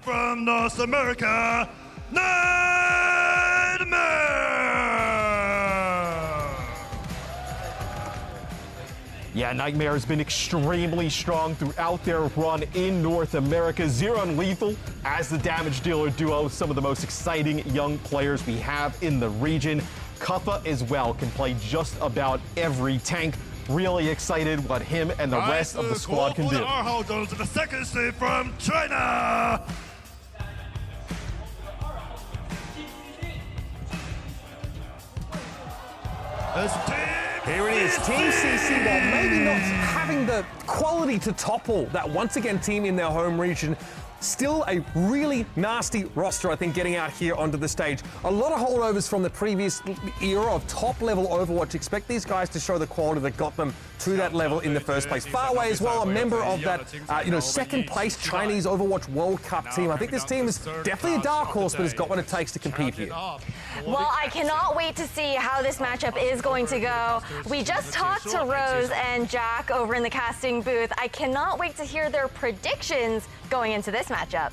From North America, Nightmare! Yeah, Nightmare has been extremely strong throughout their run in North America. Zero and Lethal as the damage dealer duo, some of the most exciting young players we have in the region. Kuffa as well can play just about every tank. Really excited what him and the rest of the squad can do. To the second seed from China. Here it is, Team CC, while maybe not having the quality to topple that once again team in their home region, still a really nasty roster, I think, getting out here onto the stage. A lot of holdovers from the previous era of top-level Overwatch. Expect these guys to show the quality that got them to that level in the first place. Faraway as well, a member of that, second-place Chinese Overwatch World Cup team. I think this team is definitely a dark horse, but has got what it takes to compete here. Well, I cannot wait to see how this matchup is going to go. We just talked to Rose and Jack over in the casting booth. I cannot wait to hear their predictions going into this matchup.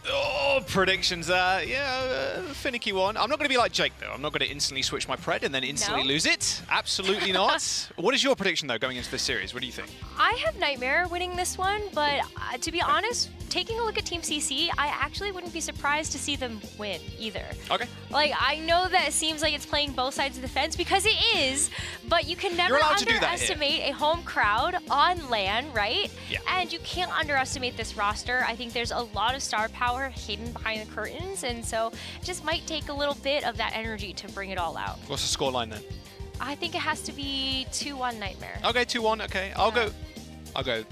Oh, predictions. Finicky one. I'm not going to be like Jake, though. I'm not going to instantly switch my pred and then instantly lose it. Absolutely not. What is your prediction, though, going into this series? What do you think? I have Nightmare winning this one, but to be honest, taking a look at Team CC, I actually wouldn't be surprised to see them win either. Okay. Like, I know that it seems like it's playing both sides of the fence, because it is, but you can never underestimate a home crowd on LAN, right? Yeah. And you can't underestimate this roster. I think there's a lot of star power hidden behind the curtains, and so it just might take a little bit of that energy to bring it all out. What's the scoreline then? I think it has to be 2-1 Nightmare. Okay, 2-1, okay. I'll go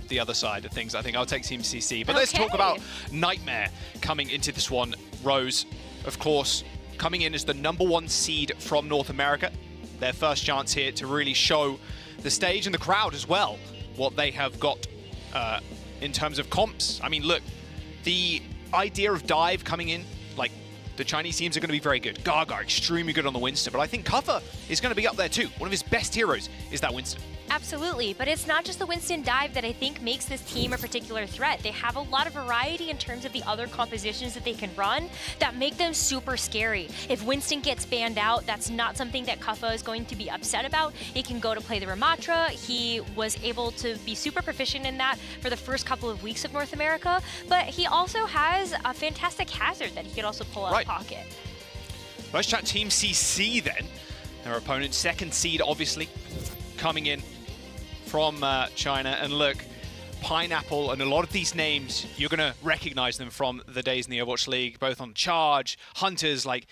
the other side of things. I think I'll take Team CC. But let's talk about Nightmare coming into this one. Rose, of course, coming in as the #1 seed from North America. Their first chance here to really show the stage and the crowd as well what they have got in terms of comps. I mean, look, the idea of Dive coming in, like, the Chinese teams are going to be very good. Gaga, extremely good on the Winston, but I think Kuffa is going to be up there too. One of his best heroes is that Winston. Absolutely, but it's not just the Winston dive that I think makes this team a particular threat. They have a lot of variety in terms of the other compositions that they can run that make them super scary. If Winston gets banned out, that's not something that Kuffa is going to be upset about. He can go to play the Ramatra. He was able to be super proficient in that for the first couple of weeks of North America, but he also has a fantastic hazard that he could also pull out of pocket. Let's chat Team CC then. Their opponent, second seed, obviously, coming in from China. And look, Pineapple and a lot of these names, you're going to recognize them from the days in the Overwatch League, both on Charge, Hunters, like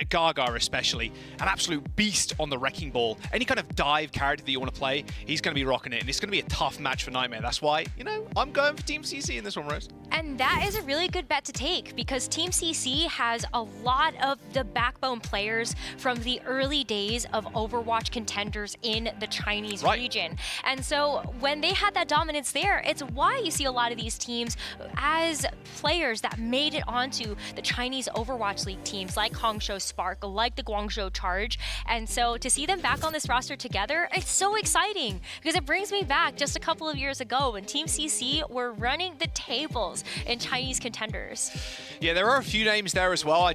Gaga especially, an absolute beast on the Wrecking Ball. Any kind of dive character that you want to play, he's going to be rocking it, and it's going to be a tough match for Nightmare. That's why, I'm going for Team CC in this one, Rose. And that is a really good bet to take, because Team CC has a lot of the backbone players from the early days of Overwatch contenders in the Chinese region. And so when they had that dominance there, it's why you see a lot of these teams as players that made it onto the Chinese Overwatch League teams, like Hangzhou Spark, like the Guangzhou Charge. And so to see them back on this roster together, it's so exciting, because it brings me back just a couple of years ago when Team CC were running the tables in Chinese contenders. Yeah, there are a few names there as well.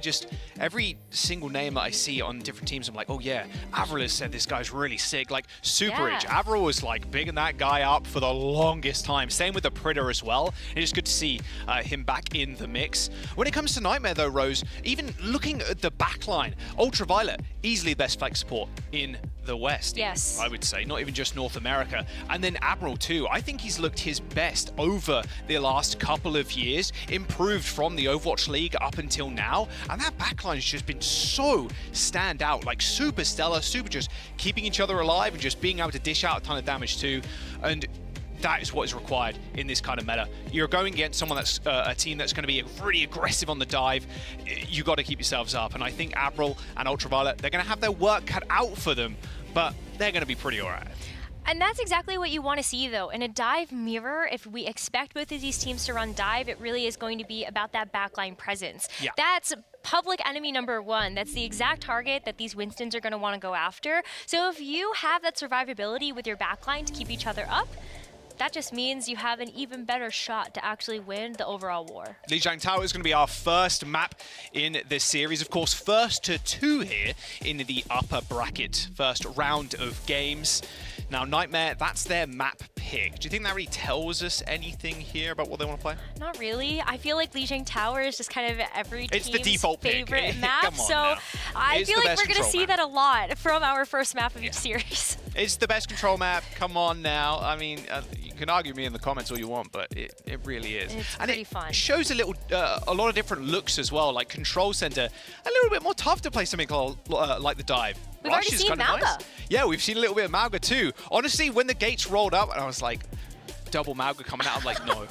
Every single name that I see on different teams, I'm like, oh yeah, Avril has said this guy's really sick. Like, super rich. Avril was like bigging that guy up for the longest time. Same with the Pritter as well. It's just good to see him back in the mix. When it comes to Nightmare though, Rose, even looking at the backline, Ultraviolet, easily the best flex support in the West. Yes. I would say, not even just North America. And then Admiral too. I think he's looked his best over the last couple of years, improved from the Overwatch League up until now. And that backline has just been so stand out, like super stellar, super just keeping each other alive and just being able to dish out a ton of damage too. And that is what is required in this kind of meta. You're going against someone that's a team that's going to be really aggressive on the dive. You got to keep yourselves up. And I think Admiral and Ultraviolet, they're going to have their work cut out for them, but they're going to be pretty all right. And that's exactly what you want to see, though. In a dive mirror, if we expect both of these teams to run dive, it really is going to be about that backline presence. Yeah. That's public enemy #1. That's the exact target that these Winstons are going to want to go after. So if you have that survivability with your backline to keep each other up, that just means you have an even better shot to actually win the overall war. Lijiang Tower is going to be our first map in this series. Of course, first to 2 here in the upper bracket. First round of games. Now, Nightmare, that's their map pick. Do you think that really tells us anything here about what they want to play? Not really. I feel like Lijiang Tower is just kind of every It's the team's default pick. favorite map. Come on so now. I It's feel the like best we're going to control see map. that a lot from our first map of each series. It's the best control map. Come on now. I mean, you can argue me in the comments all you want, but it really is. It's and pretty it fun. shows a lot of different looks as well, like Control Center. A little bit more tough to play something like the dive. We've Rush already is seen kinda Mauga. nice. Yeah, we've seen a little bit of Mauga too. Honestly, when the gates rolled up, and I was like, double Mauga coming out, I'm like, no.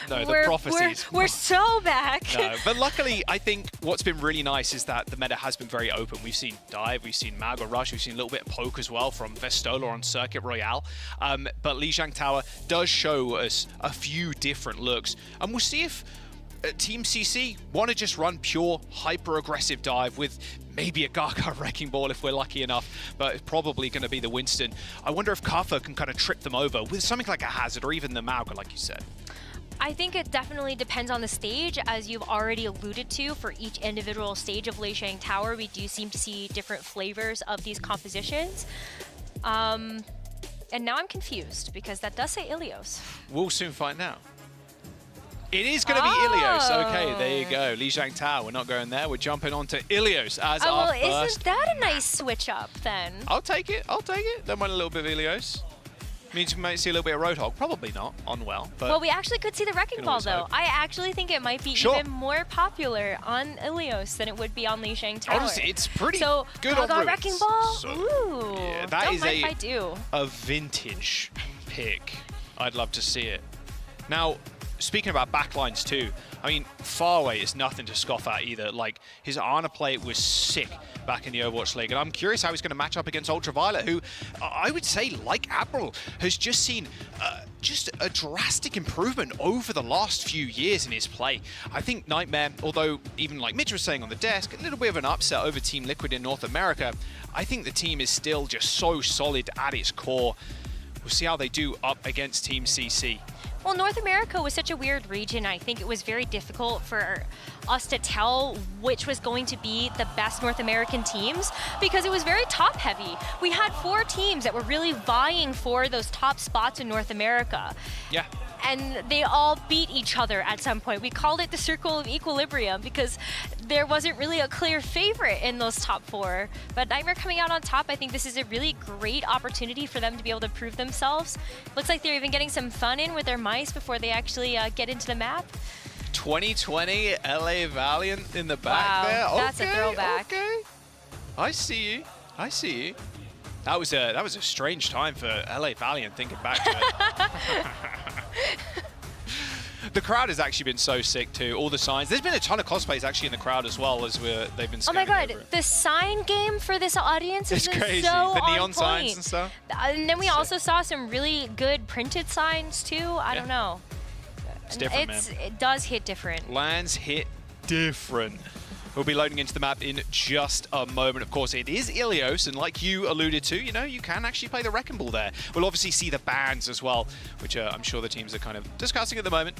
The prophecies. We're so back. No, but luckily, I think what's been really nice is that the meta has been very open. We've seen Dive, we've seen Mauga Rush, we've seen a little bit of Poke as well from Vestola on Circuit Royale. But Lijiang Tower does show us a few different looks. And we'll see if Team CC want to just run pure hyper-aggressive dive with maybe a Gaga Wrecking Ball if we're lucky enough, but it's probably going to be the Winston. I wonder if Kafa can kind of trip them over with something like a Hazard or even the Mauga, like you said. I think it definitely depends on the stage, as you've already alluded to. For each individual stage of Lijiang Tower, we do seem to see different flavors of these compositions. And now I'm confused, because that does say Ilios. We'll soon find out. It is going to be Ilios. Okay, there you go. Lijiang Tower, we're not going there. We're jumping on to Ilios as our first. Isn't that a nice switch up, then? I'll take it. Don't mind a little bit of Ilios. Means we might see a little bit of Roadhog. Probably not on well. But Well, we actually could see the Wrecking Ball, always though. hope. I actually think it might be even more popular on Ilios than it would be on Lijiang Tower. honestly, it's pretty so, good on Gaga Ruins. Wrecking Ball? So, Ooh. yeah, that Don't is mind if I do. a vintage pick. I'd love to see it. Now, speaking about backlines too, I mean, Faraway is nothing to scoff at either. Like, his Ana play was sick back in the Overwatch League, and I'm curious how he's going to match up against Ultraviolet, who I would say, like Admiral, has just seen just a drastic improvement over the last few years in his play. I think Nightmare, although even like Mitch was saying on the desk, a little bit of an upset over Team Liquid in North America, I think the team is still just so solid at its core. We'll see how they do up against Team CC. Well, North America was such a weird region. I think it was very difficult for us to tell which was going to be the best North American teams, because it was very top heavy. We had 4 teams that were really vying for those top spots in North America. Yeah. And they all beat each other at some point. We called it the Circle of Equilibrium because there wasn't really a clear favorite in those top 4. But Nightmare coming out on top, I think this is a really great opportunity for them to be able to prove themselves. Looks like they're even getting some fun in with their mice before they actually get into the map. 2020 LA Valiant in the back there. Okay, that's a throwback. Okay. I see you. I see you. That was a strange time for LA Valiant, thinking back to it. The crowd has actually been so sick too. All the signs. There's been a ton of cosplays actually in the crowd as well as they've been. Oh my god, over it. the sign game for this audience is crazy. so The on neon point. signs and stuff. And then we also saw some really good printed signs too. I don't know. It's different, man. It does hit different. Lands hit different. We'll be loading into the map in just a moment. Of course, it is Ilios, and like you alluded to, you know, you can actually play the Wrecking Ball there. We'll obviously see the bans as well, which I'm sure the teams are kind of discussing at the moment.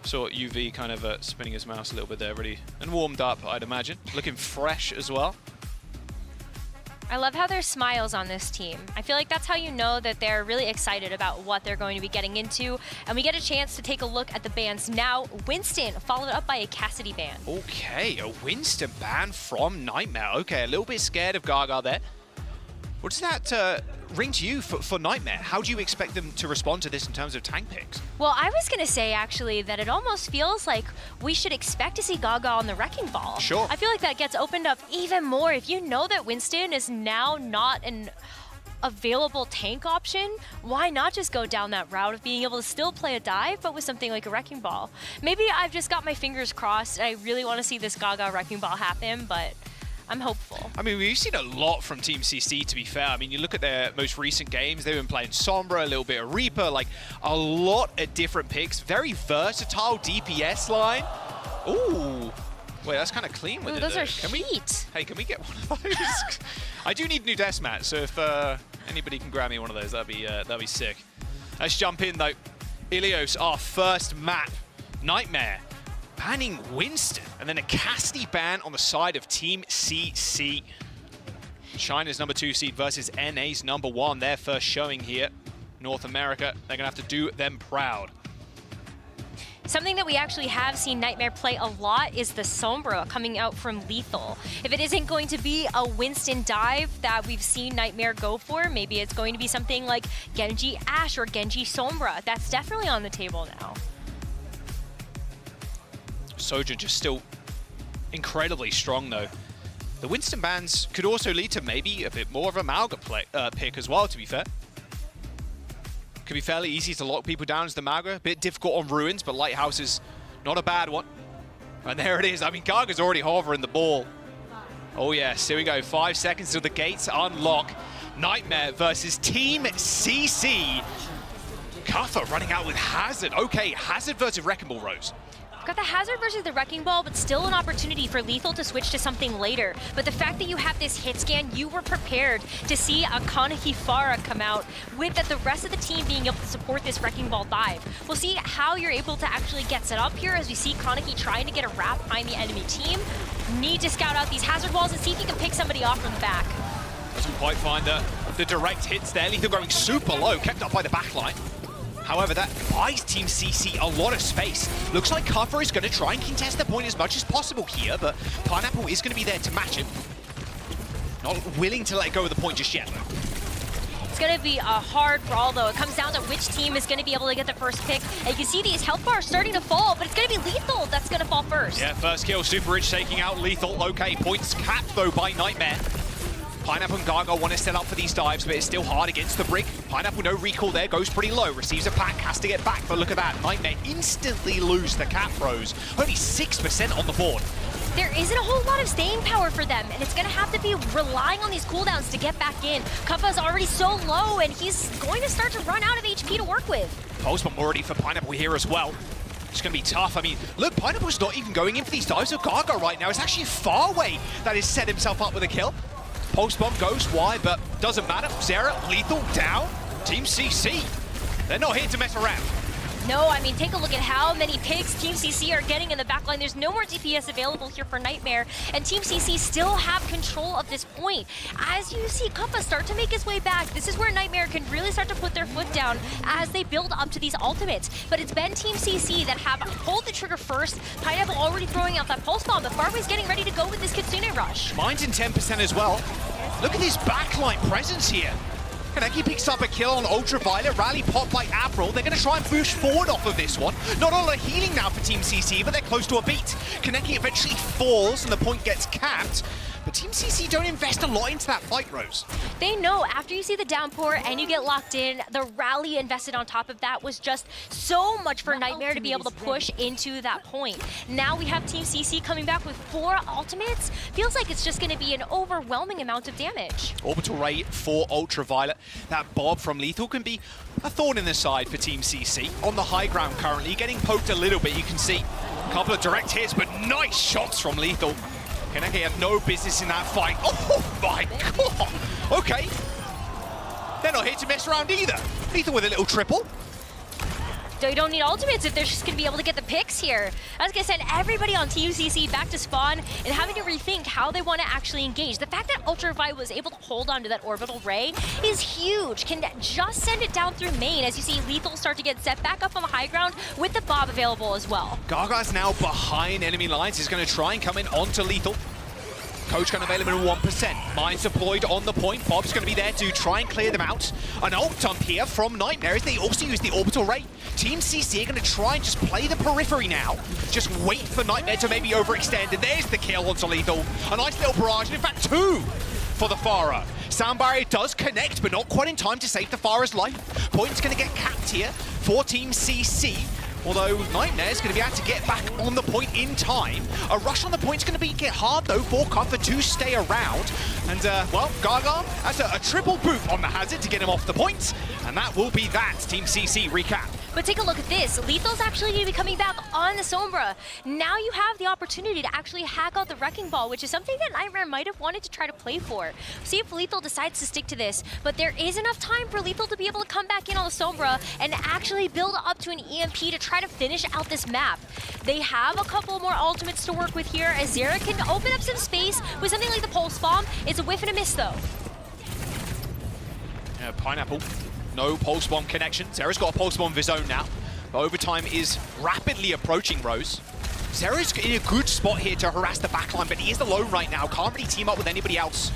Saw UV kind of spinning his mouse a little bit there, ready and warmed up, I'd imagine. Looking fresh as well. I love how there's smiles on this team. I feel like that's how you know that they're really excited about what they're going to be getting into. And we get a chance to take a look at the bans now. Winston, followed up by a Cassidy ban. Okay, a Winston ban from Nightmare. Okay, a little bit scared of Gaga there. What does that ring to you for Nightmare? How do you expect them to respond to this in terms of tank picks? Well, I was going to say, actually, that it almost feels like we should expect to see Gaga on the Wrecking Ball. Sure. I feel like that gets opened up even more. If you know that Winston is now not an available tank option, why not just go down that route of being able to still play a dive, but with something like a Wrecking Ball? Maybe I've just got my fingers crossed, and I really want to see this Gaga Wrecking Ball happen, but I'm hopeful. I mean, we've seen a lot from Team CC, to be fair. I mean, you look at their most recent games, they've been playing Sombra, a little bit of Reaper, like a lot of different picks. Very versatile DPS line. Ooh. Wait, that's kind of clean with Ooh, it. those though. are heat. Hey, can we get one of those? I do need new desk mats, so if anybody can grab me one of those, that'd be sick. Let's jump in though. Ilios, our first map. Nightmare banning Winston, and then a Cassidy ban on the side of Team CC. China's number 2 seed versus NA's number 1. Their first showing here. North America, they're gonna have to do them proud. Something that we actually have seen Nightmare play a lot is the Sombra coming out from Lethal. If it isn't going to be a Winston dive that we've seen Nightmare go for, maybe it's going to be something like Genji Ashe or Genji Sombra. That's definitely on the table now. Sojourn just still incredibly strong though. The Winston bans could also lead to maybe a bit more of a Mauga pick as well, to be fair. Could be fairly easy to lock people down as the Mauga. A bit difficult on Ruins, but Lighthouse is not a bad one. And there it is. I mean, Gaga's already hovering the ball. Oh yes, here we go. 5 seconds till the gates unlock. Nightmare versus Team CC. Kuffa running out with Hazard. Okay, Hazard versus Wrecking Ball, Rose. Got the Hazard versus the Wrecking Ball, but still an opportunity for Lethal to switch to something later. But the fact that you have this hit scan, you were prepared to see a Kaneki Pharah come out with the rest of the team being able to support this Wrecking Ball dive. We'll see how you're able to actually get set up here as we see Kaneki trying to get a wrap behind the enemy team. Need to scout out these Hazard walls and see if you can pick somebody off from the back. Doesn't quite find the direct hits there. Lethal going super low, kept up by the backline. However, that buys Team CC a lot of space. Looks like Kuffa is going to try and contest the point as much as possible here, but Pineapple is going to be there to match him. Not willing to let go of the point just yet. It's going to be a hard brawl, though. It comes down to which team is going to be able to get the first pick. And you can see these health bars starting to fall, but it's going to be Lethal that's going to fall first. Yeah, first kill, Super Rich taking out Lethal. Okay, points capped, though, by Nightmare. Pineapple and Gaga want to set up for these dives, but it's still hard against the brick. Pineapple, no recall there, goes pretty low, receives a pack, has to get back, but look at that. Nightmare instantly lose the cap throws. Only 6% on the board. There isn't a whole lot of staying power for them, and it's going to have to be relying on these cooldowns to get back in. Kuffa's already so low, and he's going to start to run out of HP to work with. Pulse bomb already for Pineapple here as well. It's going to be tough. I mean, look, Pineapple's not even going in for these dives of Gaga right now. It's actually Farway that has set himself up with a kill. Pulse bomb goes wide, but doesn't matter. Zera, Lethal down. Team CC, they're not here to mess around. No, I mean, take a look at how many picks Team CC are getting in the backline. There's no more DPS available here for Nightmare, and Team CC still have control of this point. As you see Kuffa start to make his way back, this is where Nightmare can really start to put their foot down as they build up to these ultimates. But it's been Team CC that have pulled the trigger first. Pineapple already throwing out that pulse bomb, but Farway's getting ready to go with this Kitsune rush. Mine's in 10% as well. Look at his backline presence here. Kaneki picks up a kill on Ultraviolet, rally pop by April. They're going to try and push forward off of this one. Not a lot of healing now for Team CC, but they're close to a beat. Kaneki eventually falls and the point gets capped. But Team CC don't invest a lot into that fight, Rose. They know after you see the downpour and you get locked in, the rally invested on top of that was just so much for Nightmare to be able to push into that point. Now we have Team CC coming back with 4 ultimates. Feels like it's just going to be an overwhelming amount of damage. Orbital Ray for Ultraviolet. That Bob from Lethal can be a thorn in the side for Team CC. On the high ground currently, getting poked a little bit, you can see. A couple of direct hits, but nice shots from Lethal. Kaneki had no business in that fight. Oh my god! Okay. They're not here to mess around either. Lethal with a little triple. You don't need ultimates if they're just going to be able to get the picks here. I was going to send everybody on Team CC back to spawn and having to rethink how they want to actually engage. The fact that Ultraviolet was able to hold onto that orbital ray is huge. Can just send it down through main as you see Lethal start to get set back up on the high ground with the Bob available as well. Gaga's now behind enemy lines. He's going to try and come in onto Lethal. Coach gun available at 1%. Mines deployed on the point. Bob's going to be there to try and clear them out. An ult dump here from Nightmare as they also use the orbital ray. Team CC are going to try and just play the periphery now. Just wait for Nightmare to maybe overextend. And there's the kill onto Lethal. A nice little barrage, and in fact 2 for the Pharah. Sound barrier does connect, but not quite in time to save the Pharah's life. Point's going to get capped here for Team CC. Although Nightmare's going to be able to get back on the point in time. A rush on the point's going to get hard, though, for Kuffa to stay around. And, well, Gaga has a triple boot on the Hazard to get him off the point. And that will be that. Team CC recap. But take a look at this. Lethal's actually going to be coming back on the Sombra. Now you have the opportunity to actually hack out the Wrecking Ball, which is something that Nightmare might have wanted to try to play for. See if Lethal decides to stick to this. But there is enough time for Lethal to be able to come back in on the Sombra and actually build up to an EMP to try to finish out this map. They have a couple more ultimates to work with here, as Zera can open up some space with something like the Pulse Bomb. It's a whiff and a miss, though. Yeah, Pineapple, no Pulse Bomb connection. Zera's got a Pulse Bomb of his own now. But Overtime is rapidly approaching Rose. Zera's in a good spot here to harass the backline, but he is alone right now. Can't really team up with anybody else.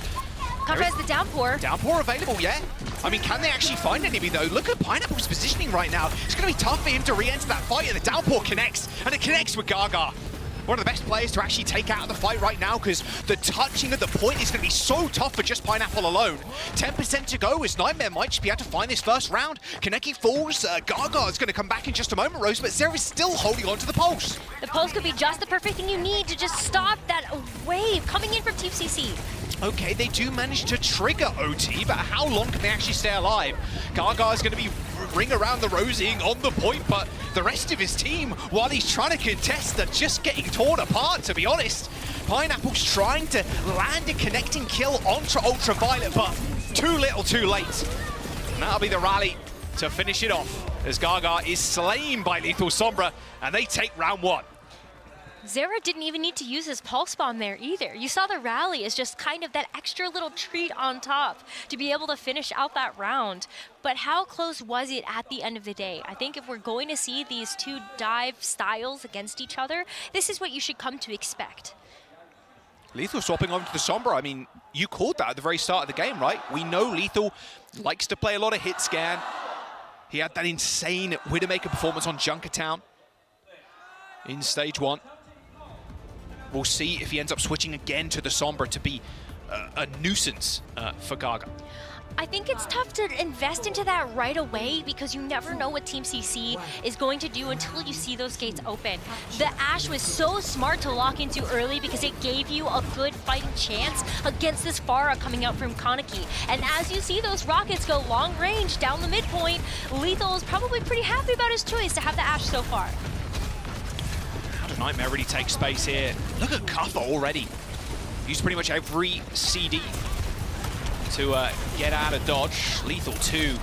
Kafka has the Downpour. Downpour available, yeah. I mean, can they actually find anybody though? Look at Pineapple's positioning right now. It's going to be tough for him to re-enter that fight, and the Downpour connects, and it connects with Gaga. One of the best players to actually take out of the fight right now, because the touching of the point is going to be so tough for just Pineapple alone. 10% to go as Nightmare might just be able to find this first round. Kaneki falls. Gaga is going to come back in just a moment, Rose, but Zera is still holding on to the Pulse. The Pulse could be just the perfect thing you need to just stop that wave coming in from Team CC. Okay, they do manage to trigger OT, but how long can they actually stay alive? Gaga is going to be ring around the rosing on the point, but the rest of his team, while he's trying to contest, are just getting torn apart, to be honest. Pineapple's trying to land a connecting kill onto Ultraviolet, but too little too late. And that'll be the rally to finish it off, as Gaga is slain by Lethal Sombra, and they take round one. Zera didn't even need to use his Pulse Bomb there either. You saw the rally as just kind of that extra little treat on top to be able to finish out that round. But how close was it at the end of the day? I think if we're going to see these two dive styles against each other, this is what you should come to expect. Lethal swapping over to the Sombra. I mean, you called that at the very start of the game, right? We know Lethal likes to play a lot of hit scan. He had that insane Widowmaker performance on Junkertown in stage one. We'll see if he ends up switching again to the Sombra to be a nuisance for Gaga. I think it's tough to invest into that right away because you never know what Team CC is going to do until you see those gates open. The Ashe was so smart to lock into early because it gave you a good fighting chance against this Pharah coming out from Kaneki. And as you see those rockets go long range down the midpoint, Lethal is probably pretty happy about his choice to have the Ashe so far. How does Nightmare really take space here? Look at Kuffa already. Used pretty much every CD to get out of dodge. Lethal too.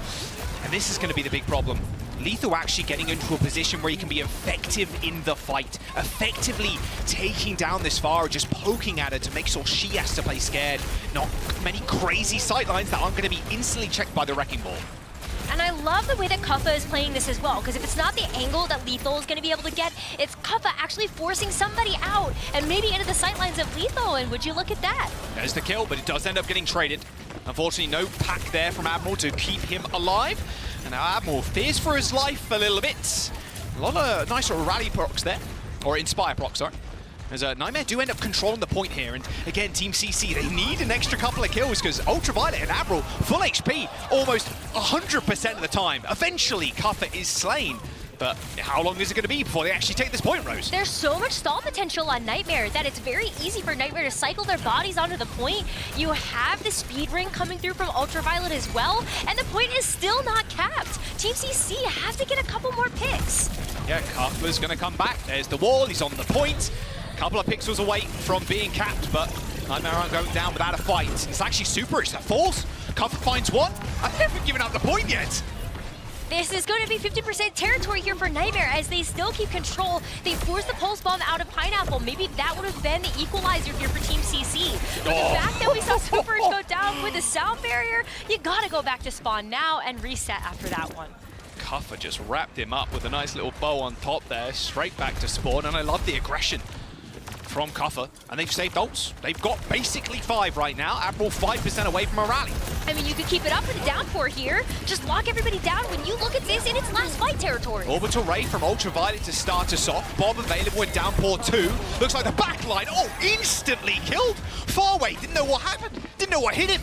And this is going to be the big problem. Lethal actually getting into a position where he can be effective in the fight. Effectively taking down this Pharah, just poking at her to make sure she has to play scared. Not many crazy sightlines that aren't going to be instantly checked by the Wrecking Ball. And I love the way that Kuffa is playing this as well, because if it's not the angle that Lethal is going to be able to get, it's Kuffa actually forcing somebody out and maybe into the sightlines of Lethal, and would you look at that? There's the kill, but it does end up getting traded. Unfortunately, no pack there from Admiral to keep him alive. And now Admiral fears for his life a little bit. A lot of nice rally procs there, or Inspire procs, sorry. As Nightmare do end up controlling the point here, and again, Team CC, they need an extra couple of kills because Ultraviolet and Admiral, full HP, almost 100% of the time. Eventually, Kuffa is slain, but how long is it going to be before they actually take this point, Rose? There's so much stall potential on Nightmare that it's very easy for Nightmare to cycle their bodies onto the point. You have the speed ring coming through from Ultraviolet as well, and the point is still not capped. Team CC has to get a couple more picks. Yeah, Kuffa's going to come back. There's the wall, he's on the point. Couple of pixels away from being capped, but Nightmare aren't going down without a fight. It's actually Super that falls. Kuffa finds one. I haven't given up the point yet. This is going to be 50% territory here for Nightmare as they still keep control. They force the Pulse Bomb out of Pineapple. Maybe that would have been the equalizer here for Team CC. But the fact that we saw Super go down with the sound barrier, you gotta go back to spawn now and reset after that one. Kuffa just wrapped him up with a nice little bow on top there, straight back to spawn, and I love the aggression from Kuffa, and they've saved ults. They've got basically 5 right now. Admiral 5% away from a rally. I mean, you could keep it up with the downpour here. Just lock everybody down when you look at this in its last fight territory. Orbital Ray from Ultraviolet to start us off. Bomb available in downpour 2. Looks like the backline, instantly killed. Far away, didn't know what happened. Didn't know what hit him.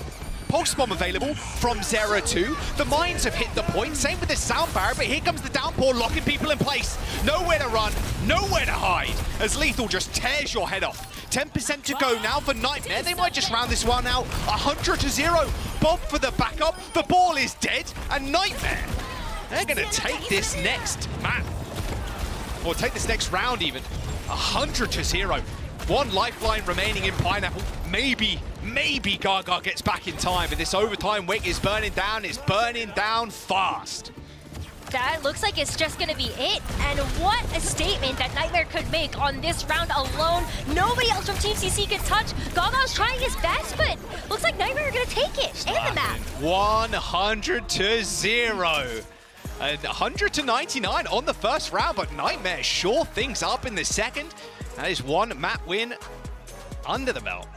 Pulse Bomb available from Zera 2. The mines have hit the point, same with the sound barrier, but here comes the downpour locking people in place. Nowhere to run, nowhere to hide, as Lethal just tears your head off. 10% to go now for Nightmare. They might just round this one out 100-0. Bob for the backup, the ball is dead, and Nightmare They're going to take this next map, or take this next round even. 100-0. One lifeline remaining in Pineapple. Maybe Gaga gets back in time, but this overtime wick is burning down. It's burning down fast. That looks like it's just going to be it. And what a statement that Nightmare could make on this round alone. Nobody else from Team CC can touch. Gaga's trying his best, but looks like Nightmare are going to take it. And the map. 100-0. And 100-99 on the first round, but Nightmare shore things up in the second. That is one map win under the belt.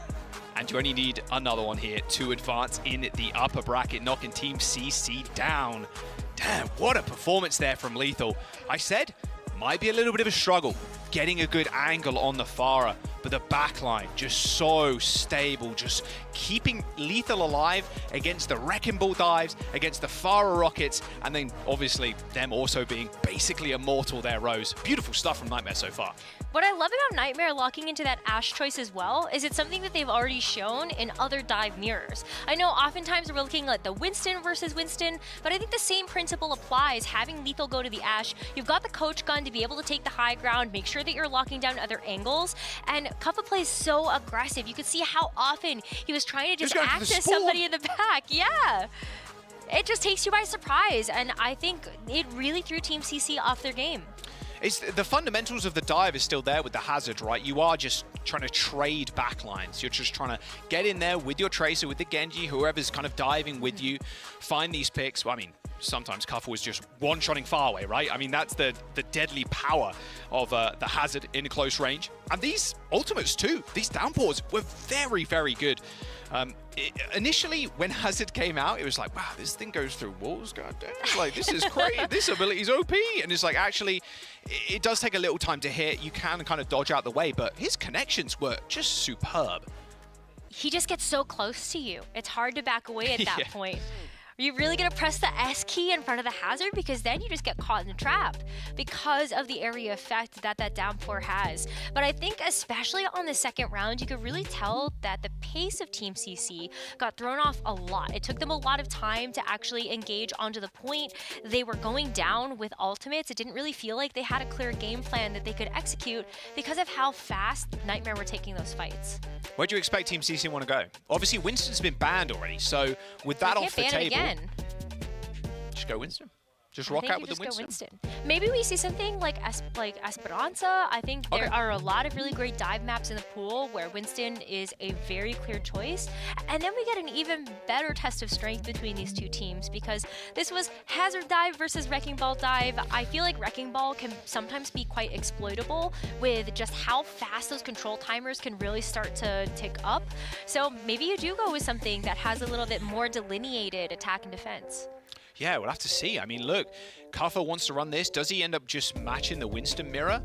And you only need another one here to advance in the upper bracket, knocking Team CC down. Damn, what a performance there from Lethal. I said, might be a little bit of a struggle getting a good angle on the Farah, but the backline just so stable, just keeping Lethal alive against the Wrecking Ball dives, against the Farah rockets, and then obviously them also being basically immortal there, Rose. Beautiful stuff from Nightmare so far. What I love about Nightmare locking into that Ashe choice as well is it's something that they've already shown in other dive mirrors. I know oftentimes we're looking at the Winston versus Winston, but I think the same principle applies. Having Lethal go to the Ashe, you've got the coach gun to be able to take the high ground, make sure that you're locking down other angles, and Kuffa plays so aggressive. You could see how often he was trying to just access somebody in the back. Yeah. It just takes you by surprise, and I think it really threw Team CC off their game. It's the fundamentals of the dive is still there with the hazard, right? You are just trying to trade backlines. You're just trying to get in there with your Tracer, with the Genji, whoever's kind of diving with you, find these picks. Well, I mean, sometimes Kuffa was just one-shotting far away, right? I mean, that's the deadly power of the hazard in close range. And these ultimates too, these downpours were very, very good. Initially, when Hazard came out, it was like, wow, this thing goes through walls, goddamn. Like, this is crazy. This ability's OP. And it's like, actually, it does take a little time to hit. You can kind of dodge out the way, but his connections were just superb. He just gets so close to you. It's hard to back away at that point. Are you really going to press the S key in front of the hazard? Because then you just get caught in the trap because of the area effect that that downpour has. But I think especially on the second round, you could really tell that the pace of Team CC got thrown off a lot. It took them a lot of time to actually engage onto the point. They were going down with ultimates. It didn't really feel like they had a clear game plan that they could execute because of how fast Nightmare were taking those fights. Where do you expect Team CC want to go? Obviously, Winston's been banned already, so with that off the table, just go Winston. Just rock out with the Winston. Maybe we see something like Esperanza. I think there are a lot of really great dive maps in the pool where Winston is a very clear choice. And then we get an even better test of strength between these two teams because this was Hazard Dive versus Wrecking Ball Dive. I feel like Wrecking Ball can sometimes be quite exploitable with just how fast those control timers can really start to tick up. So maybe you do go with something that has a little bit more delineated attack and defense. Yeah, we'll have to see. I mean, look, Kuffa wants to run this. Does he end up just matching the Winston mirror?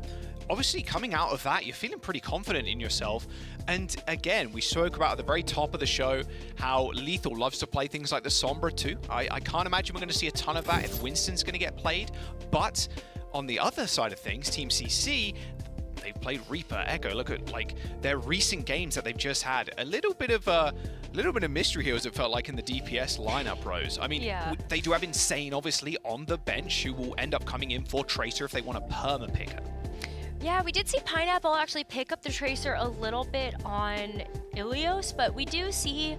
Obviously, coming out of that, you're feeling pretty confident in yourself. And again, we spoke about at the very top of the show how Lethal loves to play things like the Sombra too. I can't imagine we're going to see a ton of that if Winston's going to get played. But on the other side of things, Team CC, they've played Reaper, Echo. Look at like their recent games that they've just had. A little bit of mystery here, as it felt like in the DPS lineup, Rose. I mean, they do have Insane, obviously, on the bench, who will end up coming in for Tracer if they want a perma picker. Yeah, we did see Pineapple actually pick up the Tracer a little bit on Ilios, but we do see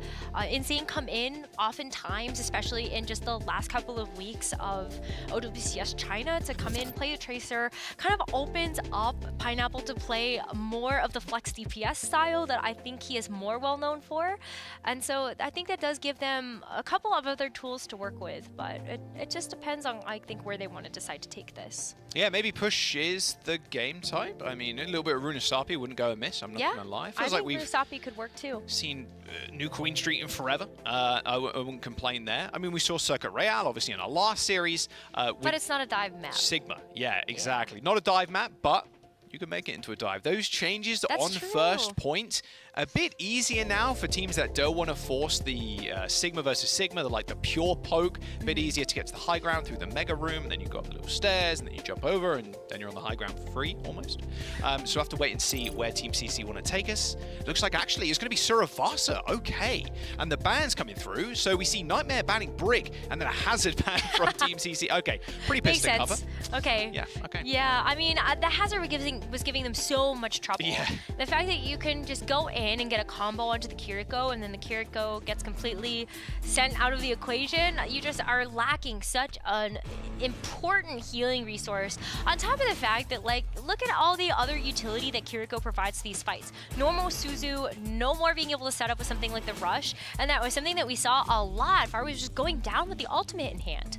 Insane come in oftentimes, especially in just the last couple of weeks of OWCS China, to come in, play a Tracer, kind of opens up Pineapple to play more of the flex DPS style that I think he is more well known for. And so I think that does give them a couple of other tools to work with, but it just depends on, I think, where they want to decide to take this. Yeah, maybe push is the game type. I mean, a little bit of Runasapi wouldn't go amiss, I'm not going to lie. Feels like Runasapi could work too. Seen New Queen Street in forever. I wouldn't complain there. I mean, we saw Circuit Royale, obviously, in our last series. But it's not a dive map. Sigma, yeah, exactly. Not a dive map, but you can make it into a dive. Those changes on first point, a bit easier now for teams that don't want to force the Sigma versus Sigma, like the pure poke. A bit easier to get to the high ground through the mega room, and then you've got the little stairs, and then you jump over, and then you're on the high ground for free, almost. So we'll have to wait and see where Team CC want to take us. Looks like actually it's going to be Suravasa. Okay. And the ban's coming through, so we see Nightmare banning Brig, and then a hazard ban from Team CC. Okay, pretty pissed to cover. Okay. Yeah, okay. Yeah, I mean, the hazard was giving them so much trouble. Yeah. The fact that you can just go in and get a combo onto the Kiriko, and then the Kiriko gets completely sent out of the equation, you just are lacking such an important healing resource. On top of the fact that, like, look at all the other utility that Kiriko provides to these fights. Normal Suzu, no more being able to set up with something like the Rush, and that was something that we saw a lot. Far was just going down with the ultimate in hand.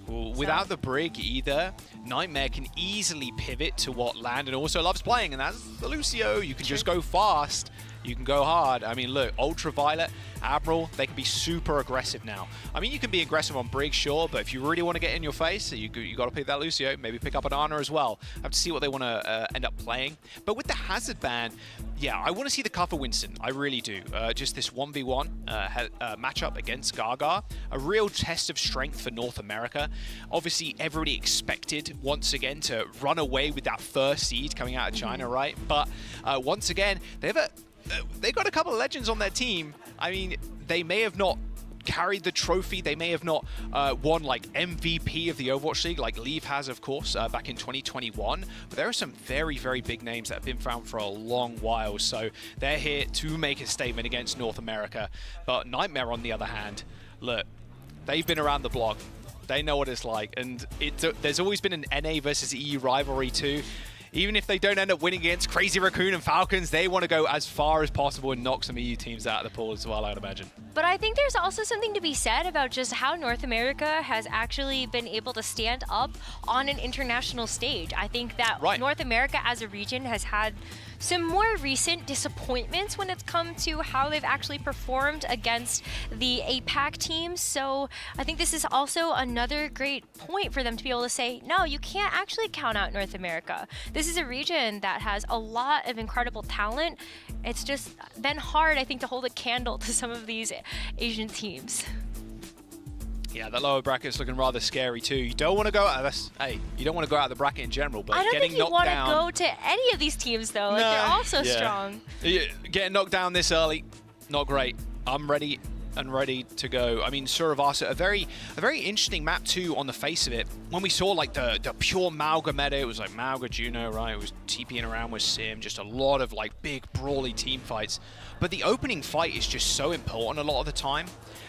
Well, without the Brig either, Nightmare can easily pivot to what Landon also loves playing, and that's the Lucio. You can just go fast. You can go hard. I mean, look, Ultraviolet, Admiral, they can be super aggressive now. I mean, you can be aggressive on Brig, sure, but if you really want to get in your face, you got to pick that Lucio. Maybe pick up an Ana as well. Have to see what they want to end up playing. But with the hazard ban, yeah, I want to see the cover Winston. I really do. Just this 1v1 matchup against Gaga. A real test of strength for North America. Obviously, everybody expected, once again, to run away with that first seed coming out of China, right? But once again, they've got a couple of legends on their team. I mean, they may have not carried the trophy. They may have not won like MVP of the Overwatch League, like Leave has, of course, back in 2021. But there are some very, very big names that have been found for a long while. So they're here to make a statement against North America. But Nightmare, on the other hand, look, they've been around the block. They know what it's like. And there's always been an NA versus EU rivalry too. Even if they don't end up winning against Crazy Raccoon and Falcons, they want to go as far as possible and knock some EU teams out of the pool as well, I'd imagine. But I think there's also something to be said about just how North America has actually been able to stand up on an international stage. I think that North America as a region has had some more recent disappointments when it's come to how they've actually performed against the APAC teams. So I think this is also another great point for them to be able to say, no, you can't actually count out North America. This is a region that has a lot of incredible talent. It's just been hard, I think, to hold a candle to some of these Asian teams. Yeah, that lower bracket's looking rather scary too. You don't want to go out. You don't want to go out of the bracket in general, but I don't getting think you knocked down. want to go to any of these teams though. Like, they're all so strong. Getting knocked down this early, not great. I'm ready to go. I mean, Suravasa, a very interesting map too on the face of it. When we saw like the pure Mauga meta, it was like Mauga Juno, right? It was TPing around with Sim, just a lot of like big brawly team fights. But the opening fight is just so important a lot of the time.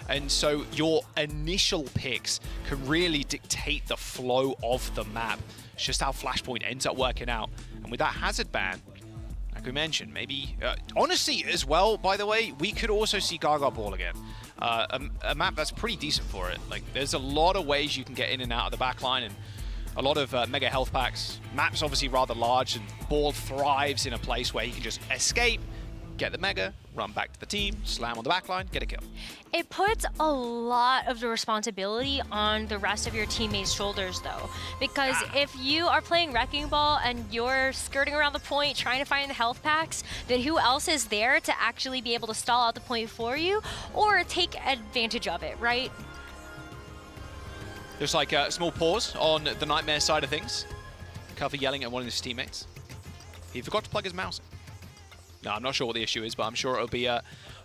And so your initial picks can really dictate the flow of the map. It's just how Flashpoint ends up working out. And with that hazard ban, like we mentioned, maybe, honestly as well, by the way, we could also see Gaga Ball again. A map that's pretty decent for it. Like, there's a lot of ways you can get in and out of the backline, and a lot of mega health packs. Map's obviously rather large, and Ball thrives in a place where he can just escape, get the mega, run back to the team, slam on the backline, get a kill. It puts a lot of the responsibility on the rest of your teammates' shoulders, though. Because if you are playing Wrecking Ball and you're skirting around the point trying to find the health packs, then who else is there to actually be able to stall out the point for you or take advantage of it, right? There's like a small pause on the Nightmare side of things. Cover yelling at one of his teammates. He forgot to plug his mouse in. No, I'm not sure what the issue is, but I'm sure it'll be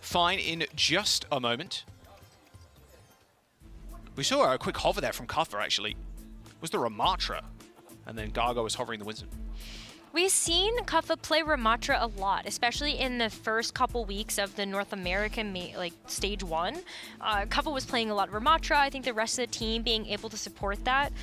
fine in just a moment. We saw a quick hover there from Kuffer, actually. It was the Ramatra, and then Gaga was hovering the Winston. We've seen Kuffa play Ramatra a lot, especially in the first couple weeks of the North American stage 1. Kuffa was playing a lot of Ramatra. I think the rest of the team being able to support that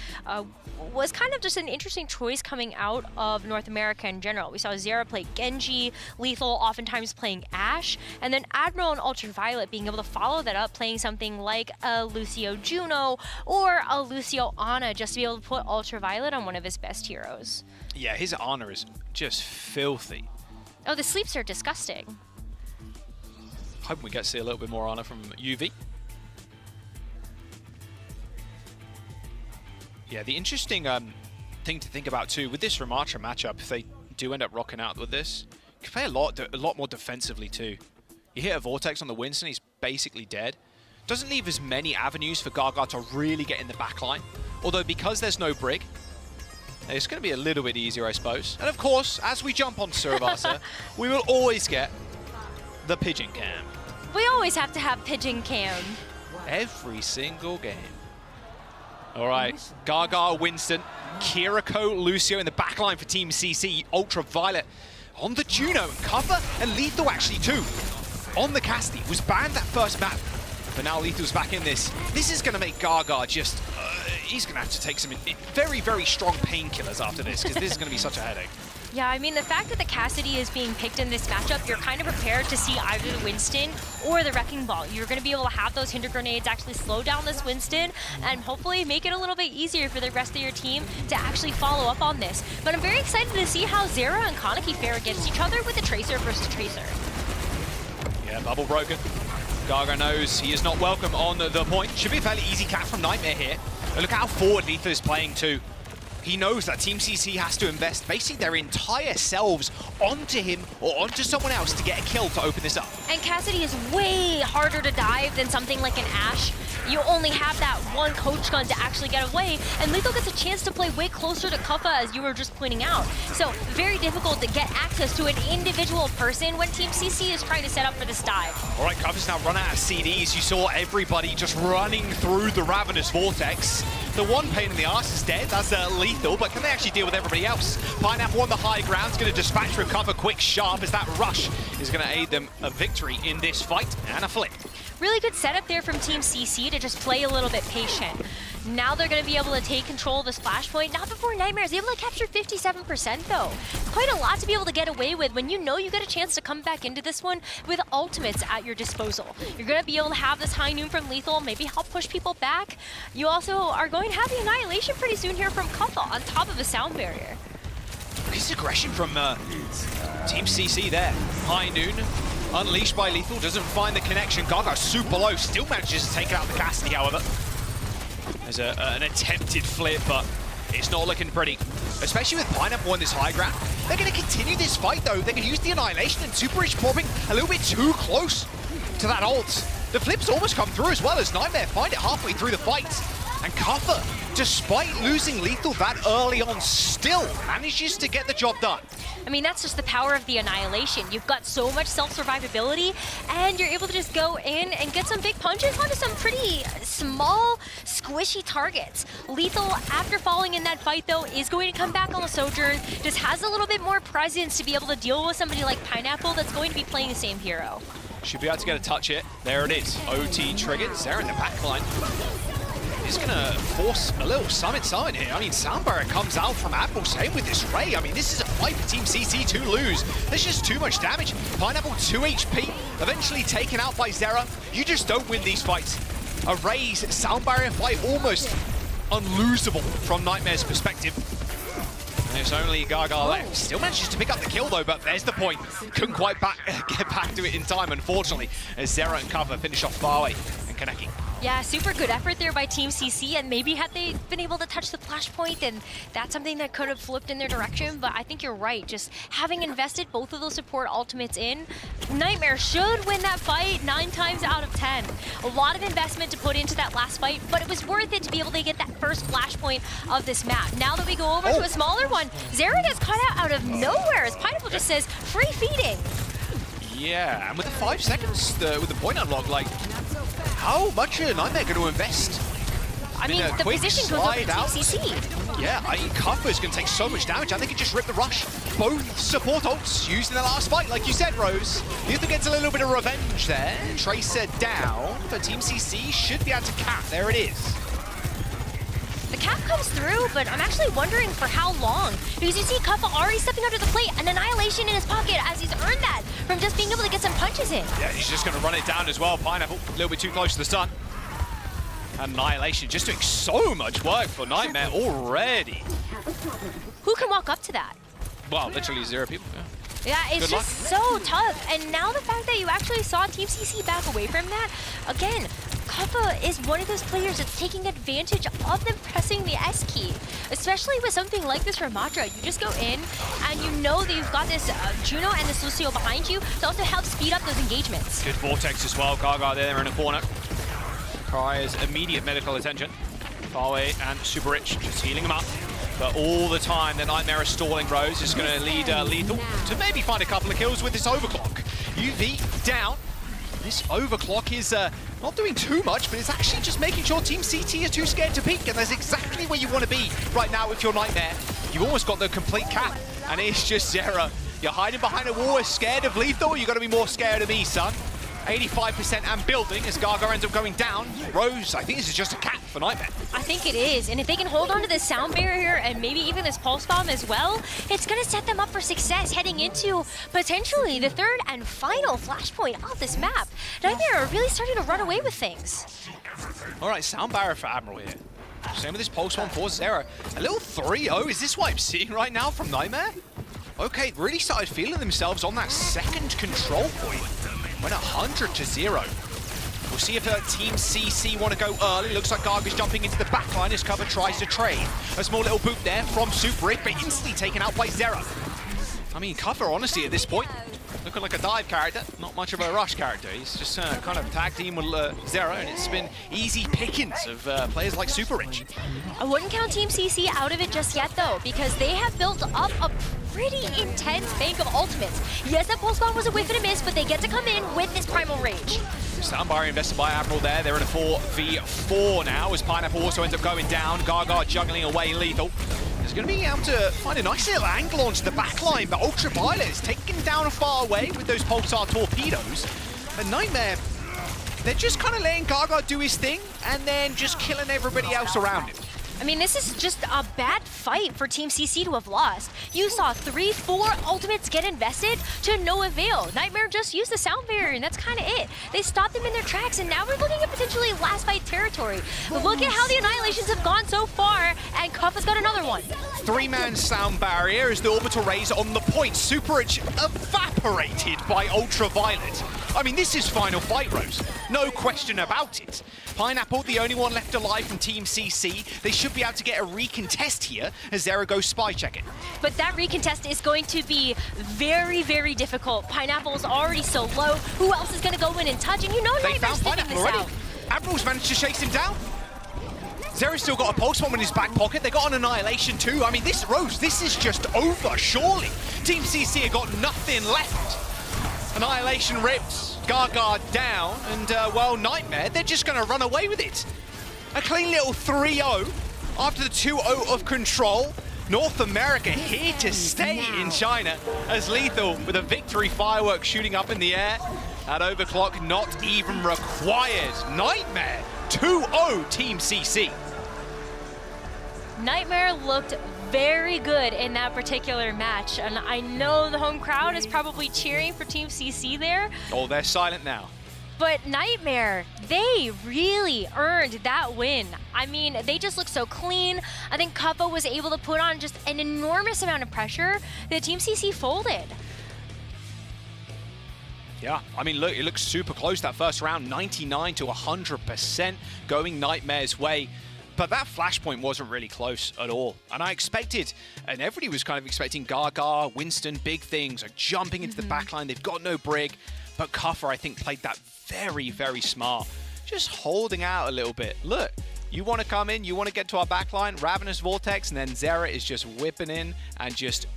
was kind of just an interesting choice coming out of North America in general. We saw Zera play Genji, Lethal oftentimes playing Ashe, and then Admiral and Ultraviolet being able to follow that up playing something like a Lucio Juno or a Lucio Ana just to be able to put Ultraviolet on one of his best heroes. Yeah, his Ana is just filthy. Oh, the sleeps are disgusting. Hoping we get to see a little bit more Ana from UV. Yeah, the interesting thing to think about too, with this Ramatra matchup, if they do end up rocking out with this, can play a lot more defensively too. You hit a Vortex on the Winston, he's basically dead. Doesn't leave as many avenues for Gaga to really get in the backline. Although because there's no Brig, it's going to be a little bit easier, I suppose. And of course, as we jump on Suravasa, we will always get the Pigeon Cam. We always have to have Pigeon Cam. Every single game. All right, Gaga, Winston, Kiriko, Lucio in the backline for Team CC, Ultraviolet on the Juno, Cover, and Lethal actually too. On the Cassidy, was banned that first map, but now Lethal's back in this. This is going to make Gaga just, he's going to have to take some very, very strong painkillers after this, because this is going to be such a headache. Yeah, I mean, the fact that the Cassidy is being picked in this matchup, you're kind of prepared to see either the Winston or the Wrecking Ball. You're going to be able to have those Hinder Grenades actually slow down this Winston and hopefully make it a little bit easier for the rest of your team to actually follow up on this. But I'm very excited to see how Zera and Kaneki fare against each other with the Tracer versus Tracer. Yeah, bubble broken. Gaga knows he is not welcome on the point. Should be a fairly easy cap from Nightmare here. But look how forward Letha is playing too. He knows that Team CC has to invest basically their entire selves onto him or onto someone else to get a kill to open this up. And Cassidy is way harder to dive than something like an Ashe. You only have that one coach gun to actually get away, and Lethal gets a chance to play way closer to Kuffa, as you were just pointing out. So very difficult to get access to an individual person when Team CC is trying to set up for this dive. All right, Kuffa's now run out of CDs. You saw everybody just running through the Ravenous Vortex. The one pain in the arse is dead, that's Lethal, but can they actually deal with everybody else? Pineapple on the high ground is going to dispatch Recover quick sharp as that rush is going to aid them a victory in this fight and a flip. Really good setup there from Team CC to just play a little bit patient. Now they're going to be able to take control of the splash point. Not before Nightmare is able to capture 57% though. Quite a lot to be able to get away with when you know you get a chance to come back into this one with ultimates at your disposal. You're going to be able to have this high noon from Lethal, maybe help push people back. You also are going to have the Annihilation pretty soon here from Kuffa on top of a sound barrier. This aggression from Team CC there. High noon. Unleashed by Lethal, doesn't find the connection. Gaga super low, still manages to take out the Cassidy, however. There's an attempted flip, but it's not looking pretty. Especially with Pineapple on this high ground. They're going to continue this fight, though. They're going to use the Annihilation, and Super Rich popping a little bit too close to that ult. The flip's almost come through as well as Nightmare find it halfway through the fight. And Kuffa, despite losing Lethal that early on, still manages to get the job done. I mean, that's just the power of the Annihilation. You've got so much self-survivability, and you're able to just go in and get some big punches onto some pretty small, squishy targets. Lethal, after falling in that fight, though, is going to come back on the Sojourn, just has a little bit more presence to be able to deal with somebody like Pineapple that's going to be playing the same hero. Should be able to get a touch here. There it is. OT triggered. Sarah in the backline. He's going to force a little summit here. I mean, Soundbarrier comes out from Admiral, same with this Ray. I mean, this is a fight for Team CC to lose. There's just too much damage. Pineapple 2 HP, eventually taken out by Zera. You just don't win these fights. A Ray's Soundbarrier fight almost unlosable from Nightmare's perspective. There's only Gaga left. Still manages to pick up the kill though, but there's the point. Couldn't quite get back to it in time, unfortunately, as Zera and Cover finish off Barway and Kaneki. Yeah, super good effort there by Team CC, and maybe had they been able to touch the flashpoint, and that's something that could have flipped in their direction, but I think you're right. Just having invested both of those support ultimates in, Nightmare should win that fight 9 times out of 10. A lot of investment to put into that last fight, but it was worth it to be able to get that first flashpoint of this map. Now that we go over to a smaller one, Zera gets caught out of nowhere as Pineapple just says, free feeding. Yeah, and with the 5 seconds, with the point unlock, like, how much are Nightmare going to invest? I mean, the position goes over to Team CC. Yeah, I mean, Kuffa's going to take so much damage. I think it just ripped the rush. Both support ults used in the last fight, like you said, Rose. Lethal gets a little bit of revenge there. Tracer down, but Team CC should be able to cap. There it is. The cap comes through, but I'm actually wondering for how long. Because you see Kuffa already stepping under the plate, an Annihilation in his pocket as he's earned that from just being able to get some punches in. Yeah, he's just going to run it down as well. Pineapple, a little bit too close to the sun. Annihilation just doing so much work for Nightmare already. Who can walk up to that? Well, literally 0 people. Yeah, it's just so tough. And now the fact that you actually saw Team CC back away from that, again, Kuffa is one of those players that's taking advantage of them pressing the S key, especially with something like this from Matra. You just go in, and you know that you've got this Juno and this Lucio behind you to also help speed up those engagements. Good Vortex as well. Gaga there in a corner. Requires immediate medical attention. Farway and Super Rich just healing him up. But all the time, the Nightmare is stalling Rose. Is going to lead Lethal to maybe find a couple of kills with this overclock. UV down. This overclock is not doing too much, but it's actually just making sure Team CT is too scared to peek, and that's exactly where you want to be right now with your Nightmare. You've almost got the complete cap, and it's just Zera. You're hiding behind a wall, scared of Lethal. You've got to be more scared of me, son. 85% and building as Gaga ends up going down. Rose, I think this is just a cap for Nightmare. I think it is, and if they can hold on to this sound barrier and maybe even this pulse bomb as well, it's going to set them up for success heading into potentially the third and final flashpoint of this map. Nightmare are really starting to run away with things. All right, sound barrier for Admiral here. Same with this pulse bomb for Zera. A little 3-0, is this what I'm seeing right now from Nightmare? Okay, really started feeling themselves on that second control point. Went 100-0. We'll see if Team CC want to go early. Looks like Gaga's jumping into the backline as Cover tries to trade. A small little boot there from Super Rick, but instantly taken out by Zera. I mean, Cover, honestly, at this point, looking like a dive character, not much of a rush character. He's just kind of tag team with Zera, and it's been easy pickings of players like Super Rich. I wouldn't count Team CC out of it just yet, though, because they have built up a pretty intense bank of ultimates. Yes, that pulse bomb was a whiff and a miss, but they get to come in with this primal rage. Soundbar invested by Admiral there. They're in a 4v4 now as Pineapple also ends up going down. Gaga juggling away Lethal. He's going to be able to find a nice little angle onto the backline, but Ultraviolet is taken down far away with those Pulsar torpedoes. But Nightmare, they're just kind of letting Gaga do his thing and then just killing everybody else around him. I mean, this is just a bad fight for Team CC to have lost. You saw 3-4 ultimates get invested to no avail. Nightmare just used the sound barrier, and that's kind of it. They stopped them in their tracks, and now we're looking at potentially last fight territory. But look at how the Annihilations have gone so far, and Kuffa's got another one. 3-man sound barrier as the orbital rays on the point. Super Rich evaporated by Ultraviolet. I mean, this is final fight, Rose. No question about it. Pineapple, the only one left alive from Team CC. They should be able to get a recontest here as Zera goes spy checking. But that recontest is going to be very, very difficult. Pineapple's already so low. Who else is going to go in and touch? And you know Nightmare's figuring this out. Admiral's managed to chase him down. Zera's still got a pulse bomb in his back pocket. They got an Annihilation too. I mean, this, Rose, this is just over, surely. Team CC have got nothing left. Annihilation rips, Gaga down, and, well, Nightmare, they're just going to run away with it. A clean little 3-0 after the 2-0 of control. North America here to stay in China as Lethal with a victory firework shooting up in the air. That overclock not even required. Nightmare, 2-0 Team CC. Nightmare looked very good in that particular match, and I know the home crowd is probably cheering for Team CC there. Oh, they're silent now. But Nightmare, they really earned that win. I mean, they just look so clean. I think Kuffa was able to put on just an enormous amount of pressure that Team CC folded. Yeah, I mean, look, it looks super close that first round, 99 to 100% going Nightmare's way. But that flashpoint wasn't really close at all. And I expected, and everybody was kind of expecting Gaga, Winston, big things, like jumping into the backline. They've got no brig. But Kuffa, I think, played that very, very smart. Just holding out a little bit. Look, you want to come in, you want to get to our backline, Ravenous Vortex, and then Zera is just whipping in and just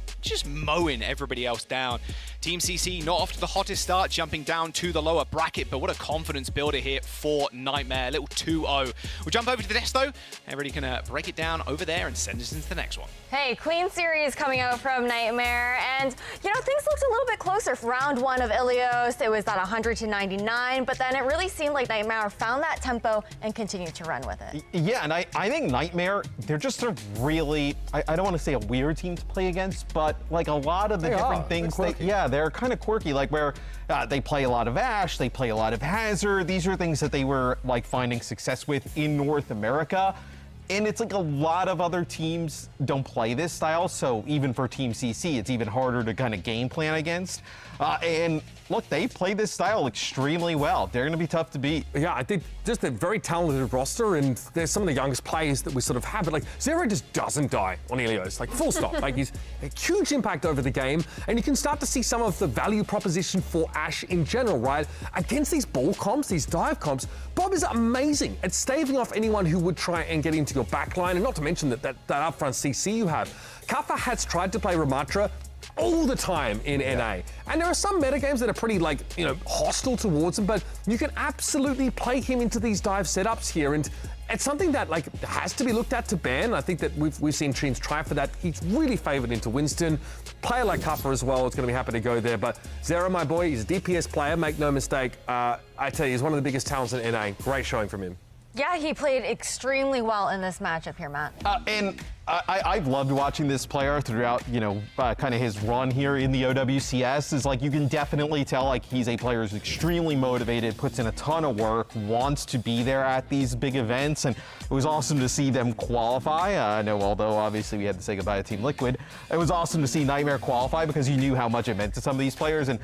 mowing everybody else down. Team CC not off to the hottest start, jumping down to the lower bracket, but what a confidence builder here for Nightmare. A little 2-0. We'll jump over to the desk, though. Everybody can break it down over there and send us into the next one. Hey, clean series coming out from Nightmare, and you know, things looked a little bit closer. Round one of Ilios, it was at 100-99, but then it really seemed like Nightmare found that tempo and continued to run with it. Yeah, and I think Nightmare, they're just sort of really, I don't want to say a weird team to play against, but like a lot of the different things, they're kind of quirky, like where they play a lot of Ashe, they play a lot of Hazard. These are things that they were like finding success with in North America. And it's like a lot of other teams don't play this style, so even for Team CC, it's even harder to kind of game plan against. And look, they play this style extremely well. They're going to be tough to beat. Yeah, I think just a very talented roster, and there's some of the youngest players that we sort of have, but like Zero just doesn't die on Ilios, like full stop. Like he's a huge impact over the game, and you can start to see some of the value proposition for Ash in general, right? Against these ball comps, these dive comps, Bob is amazing at staving off anyone who would try and get into your backline, and not to mention that upfront CC you have. Kafa has tried to play Ramatra all the time in NA. And there are some metagames that are pretty, like, you know, hostile towards him, but you can absolutely play him into these dive setups here. And it's something that, like, has to be looked at to ban. I think that we've seen teams try for that. He's really favored into Winston. Player like Kuffer as well is going to be happy to go there. But Zero, my boy, he's a DPS player, make no mistake. I tell you, he's one of the biggest talents in NA. Great showing from him. Yeah, he played extremely well in this matchup here, Matt. And I've loved watching this player throughout, you know, kind of his run here in the OWCS. Is like you can definitely tell like he's a player who's extremely motivated, puts in a ton of work, wants to be there at these big events, and it was awesome to see them qualify. I know, although obviously we had to say goodbye to Team Liquid, it was awesome to see Nightmare qualify because you knew how much it meant to some of these players. And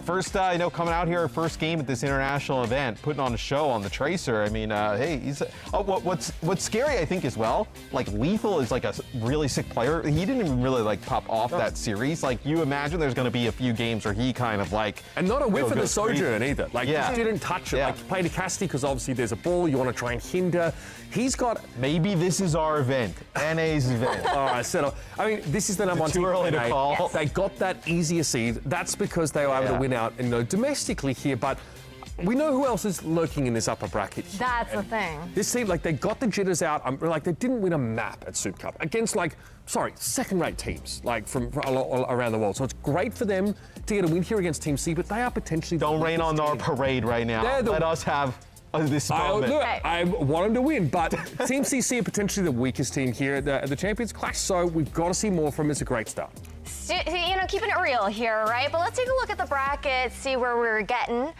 first, you know, coming out here, first game at this international event, putting on a show on the Tracer. I mean, hey, he's what's scary, I think, as well. Like Lethal is like a really sick player. He didn't even really like pop off that series. Like you imagine there's going to be a few games where he kind of like and not a whiff of the Sojourn either. Like just didn't touch it. Yeah. Like played a Cassidy because obviously there's a ball you want to try and hinder. He's got maybe this is our event, NA's event. All right, settle. I mean, this is the number one team. Too early to call. Yes. They got that easier seed. That's because they were able to win out, you know, domestically here, but. We know who else is lurking in this upper bracket here. That's the thing. This team, like, they got the jitters out. Like, they didn't win a map at Soup Cup against, like, second-rate teams, like, from all around the world. So it's great for them to get a win here against Team C, but they are potentially... Don't rain on our parade right now. Let us have this moment. Look, I want them to win, but Team CC are potentially the weakest team here at the Champions Clash, so we've got to see more from them. It's a great start. You know, keeping it real here, right? But let's take a look at the bracket, see where we're getting.